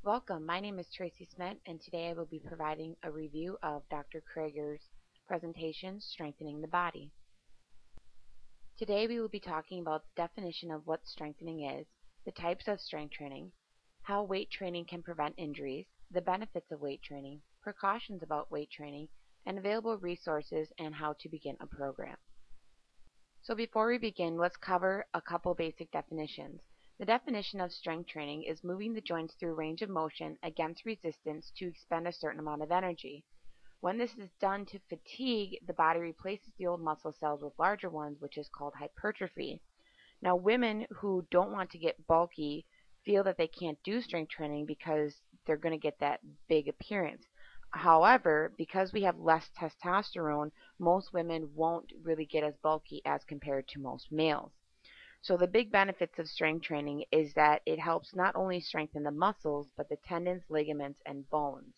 Welcome, my name is Traci Smet, and today I will be providing a review of Dr. Kraeger's presentation, Strengthening the Body. Today we will be talking about the definition of what strengthening is, the types of strength training, how weight training can prevent injuries, the benefits of weight training, precautions about weight training, and available resources and how to begin a program. So before we begin, let's cover a couple basic definitions. The definition of strength training is moving the joints through range of motion against resistance to expend a certain amount of energy. When this is done to fatigue, the body replaces the old muscle cells with larger ones, which is called hypertrophy. Now, women who don't want to get bulky feel that they can't do strength training because they're going to get that big appearance. However, because we have less testosterone, most women won't really get as bulky as compared to most males. So the big benefits of strength training is that it helps not only strengthen the muscles, but the tendons, ligaments, and bones.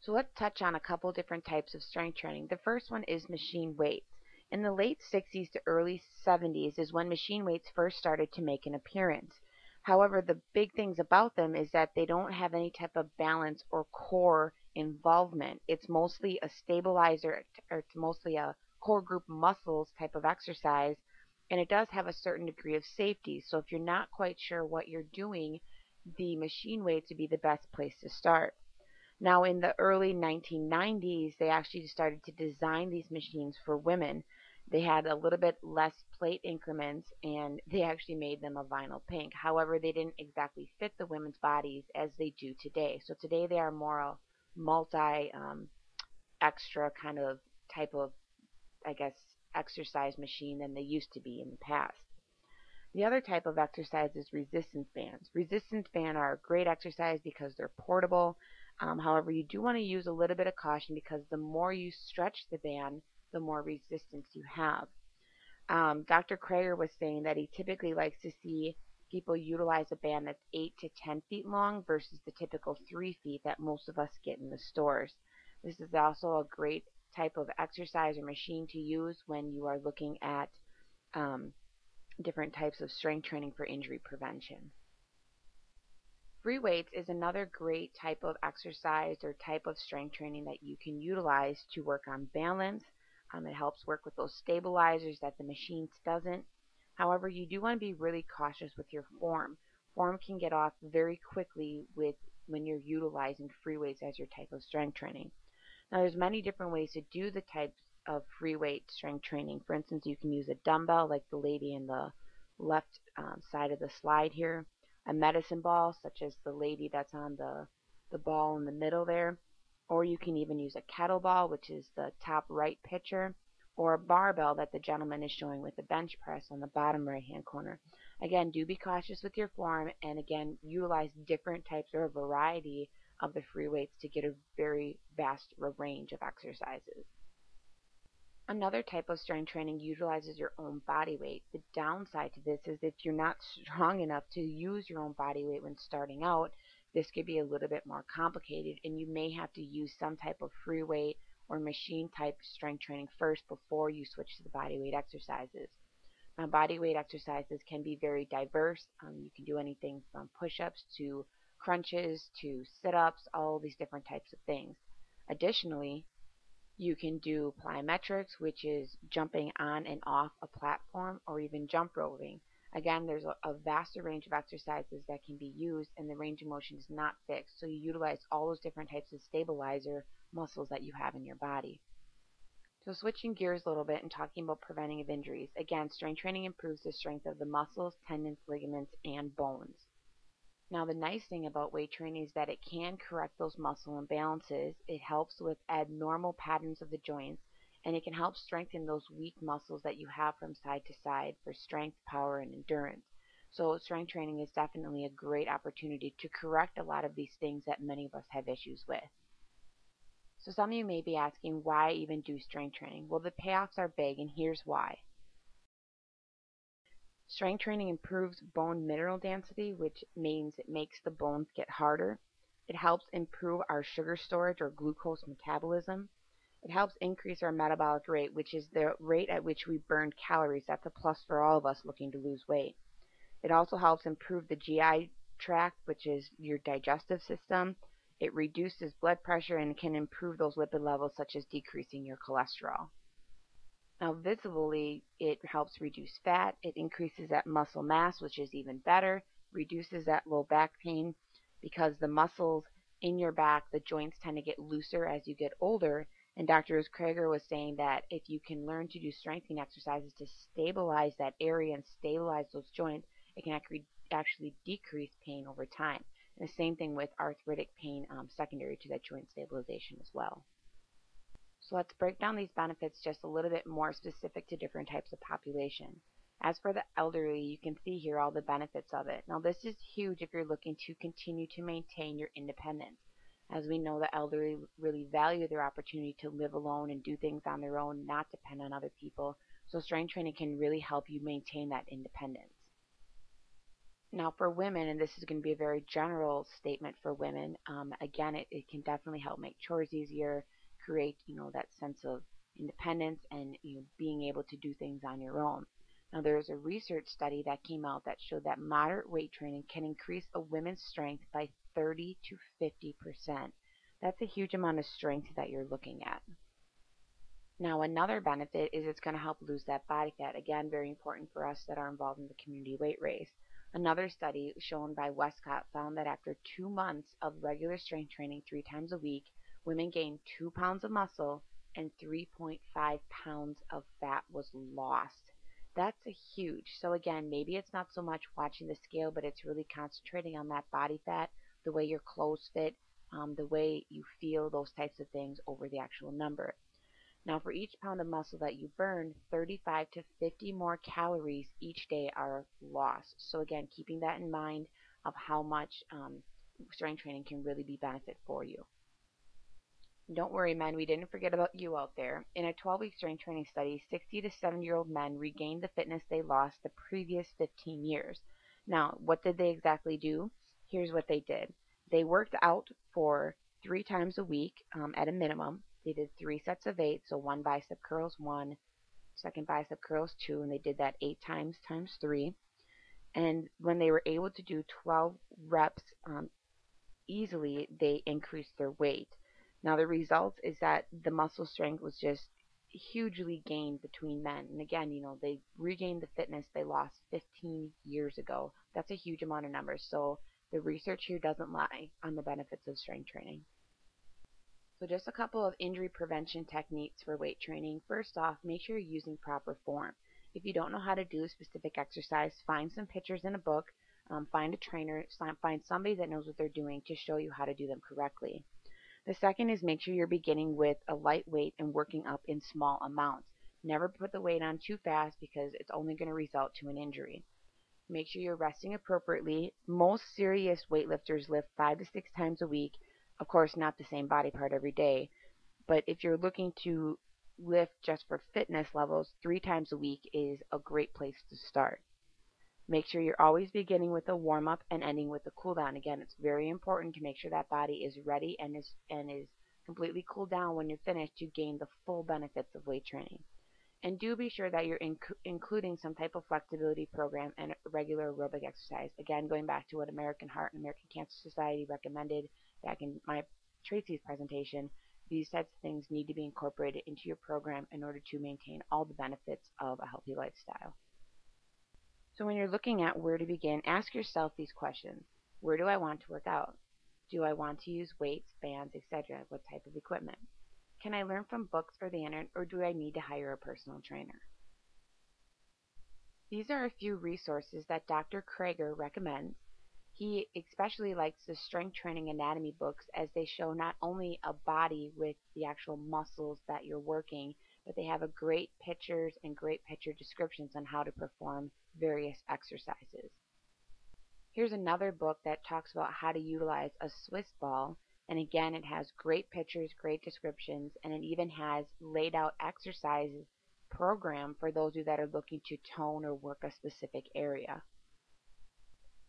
So let's touch on a couple different types of strength training. The first one is machine weights. In the late 60s to early 70s is when machine weights first started to make an appearance. However, the big things about them is that they don't have any type of balance or core involvement. It's mostly a stabilizer, or it's mostly a core group muscles type of exercise, and it does have a certain degree of safety. So if you're not quite sure what you're doing, the machine weights would be the best place to start. Now, in the early 1990s, they actually started to design these machines for women. They had a little bit less plate increments, and they actually made them a vinyl pink. However, they didn't exactly fit the women's bodies as they do today. So today they are more a multi extra kind of type of, I guess, exercise machine than they used to be in the past. The other type of exercise is resistance bands. Resistance bands are a great exercise because they're portable. However, you do want to use a little bit of caution because the more you stretch the band, the more resistance you have. Dr. Kraeger was saying that he typically likes to see people utilize a band that's 8 to 10 feet long versus the typical 3 feet that most of us get in the stores. This is also a great type of exercise or machine to use when you are looking at different types of strength training for injury prevention. Free weights is another great type of exercise or type of strength training that you can utilize to work on balance. It helps work with those stabilizers that the machine doesn't. However, you do want to be really cautious with your form. Form can get off very quickly when you're utilizing free weights as your type of strength training. Now, there's many different ways to do the types of free weight strength training. For instance, you can use a dumbbell like the lady in the left side of the slide here, a medicine ball such as the lady that's on the ball in the middle there, or you can even use a kettlebell, which is the top right picture, or a barbell that the gentleman is showing with the bench press on the bottom right hand corner. Again, do be cautious with your form, and again, utilize different types or a variety of the free weights to get a very vast range of exercises. Another type of strength training utilizes your own body weight. The downside to this is if you're not strong enough to use your own body weight when starting out, this could be a little bit more complicated, and you may have to use some type of free weight or machine type strength training first before you switch to the body weight exercises. Now, body weight exercises can be very diverse. You can do anything from push-ups to crunches to sit-ups, all these different types of things. Additionally, you can do plyometrics, which is jumping on and off a platform, or even jump roping. Again, there's a vaster range of exercises that can be used, and the range of motion is not fixed, so you utilize all those different types of stabilizer muscles that you have in your body. So switching gears a little bit and talking about preventing of injuries. Again, strength training improves the strength of the muscles, tendons, ligaments, and bones. Now, the nice thing about weight training is that it can correct those muscle imbalances. It helps with abnormal patterns of the joints, and it can help strengthen those weak muscles that you have from side to side for strength, power, and endurance. So strength training is definitely a great opportunity to correct a lot of these things that many of us have issues with. So some of you may be asking, why even do strength training? Well, the payoffs are big, and here's why. Strength training improves bone mineral density, which means it makes the bones get harder. It helps improve our sugar storage or glucose metabolism. It helps increase our metabolic rate, which is the rate at which we burn calories. That's a plus for all of us looking to lose weight. It also helps improve the GI tract, which is your digestive system. It reduces blood pressure and can improve those lipid levels, such as decreasing your cholesterol. Now, visibly, it helps reduce fat. It increases that muscle mass, which is even better, reduces that low back pain because the muscles in your back, the joints tend to get looser as you get older. And Dr. Kraeger was saying that if you can learn to do strengthening exercises to stabilize that area and stabilize those joints, it can actually decrease pain over time. And the same thing with arthritic pain secondary to that joint stabilization as well. So let's break down these benefits just a little bit more specific to different types of population. As for the elderly, you can see here all the benefits of it. Now this is huge if you're looking to continue to maintain your independence. As we know, the elderly really value their opportunity to live alone and do things on their own, not depend on other people. So strength training can really help you maintain that independence. Now for women, and this is going to be a very general statement for women, again, it can definitely help make chores easier, create, that sense of independence and, being able to do things on your own. Now there's a research study that came out that showed that moderate weight training can increase a woman's strength by 30 to 50%. That's a huge amount of strength that you're looking at. Now another benefit is it's going to help lose that body fat. Again, very important for us that are involved in the community weight race. Another study shown by Westcott found that after 2 months of regular strength training 3 times a week, women gained 2 pounds of muscle and 3.5 pounds of fat was lost. That's a huge. So again, maybe it's not so much watching the scale, but it's really concentrating on that body fat, the way your clothes fit, the way you feel, those types of things over the actual number. Now for each pound of muscle that you burn, 35 to 50 more calories each day are lost. So again, keeping that in mind of how much strength training can really be benefit for you. Don't worry, men, we didn't forget about you out there. In a 12-week strength training study, 60 to 70-year-old men regained the fitness they lost the previous 15 years. Now, what did they exactly do? Here's what they did. They worked out for 3 times a week at a minimum. They did 3 sets of 8, so 1 bicep curls 1, second bicep curls 2, and they did that 8 times 3. And when they were able to do 12 reps easily, they increased their weight. Now the result is that the muscle strength was just hugely gained between men. And again, they regained the fitness they lost 15 years ago. That's a huge amount of numbers. So the research here doesn't lie on the benefits of strength training. So just a couple of injury prevention techniques for weight training. First off, make sure you're using proper form. If you don't know how to do a specific exercise, find some pictures in a book, find a trainer, find somebody that knows what they're doing to show you how to do them correctly. The second is make sure you're beginning with a light weight and working up in small amounts. Never put the weight on too fast because it's only going to result to an injury. Make sure you're resting appropriately. Most serious weightlifters lift 5 to 6 times a week. Of course, not the same body part every day, but if you're looking to lift just for fitness levels, 3 times a week is a great place to start. Make sure you're always beginning with a warm-up and ending with a cool-down. Again, it's very important to make sure that body is ready and is completely cooled down when you're finished to gain the full benefits of weight training. And do be sure that you're including some type of flexibility program and regular aerobic exercise. Again, going back to what American Heart and American Cancer Society recommended back in my Traci's presentation, these types of things need to be incorporated into your program in order to maintain all the benefits of a healthy lifestyle. So when you're looking at where to begin, ask yourself these questions. Where do I want to work out? Do I want to use weights, bands, etc.? What type of equipment? Can I learn from books or the internet, or do I need to hire a personal trainer? These are a few resources that Dr. Kraeger recommends. He especially likes the strength training anatomy books as they show not only a body with the actual muscles that you're working, but they have great pictures and great picture descriptions on how to perform various exercises. Here's another book that talks about how to utilize a Swiss ball, and again it has great pictures, great descriptions, and it even has laid out exercises program for those of you that are looking to tone or work a specific area.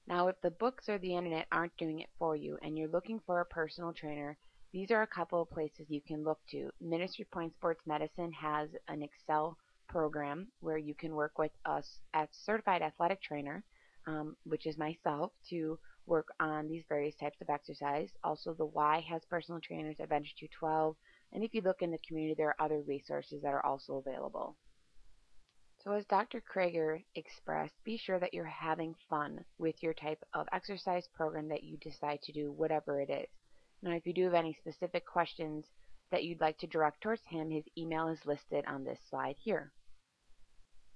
Now if the books or the internet aren't doing it for you and you're looking for a personal trainer, these are a couple of places you can look to. Ministry Point Sports Medicine has an Excel program where you can work with a certified athletic trainer, which is myself, to work on these various types of exercise. Also, the Y has personal trainers at Venture 212, and if you look in the community, there are other resources that are also available. So as Dr. Kraeger expressed, be sure that you're having fun with your type of exercise program that you decide to do, whatever it is. Now, if you do have any specific questions that you'd like to direct towards him, his email is listed on this slide here.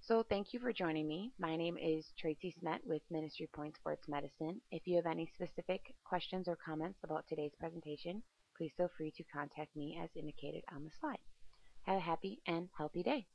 So thank you for joining me. My name is Traci Smet with Ministry Point Sports Medicine. If you have any specific questions or comments about today's presentation, please feel free to contact me as indicated on the slide. Have a happy and healthy day.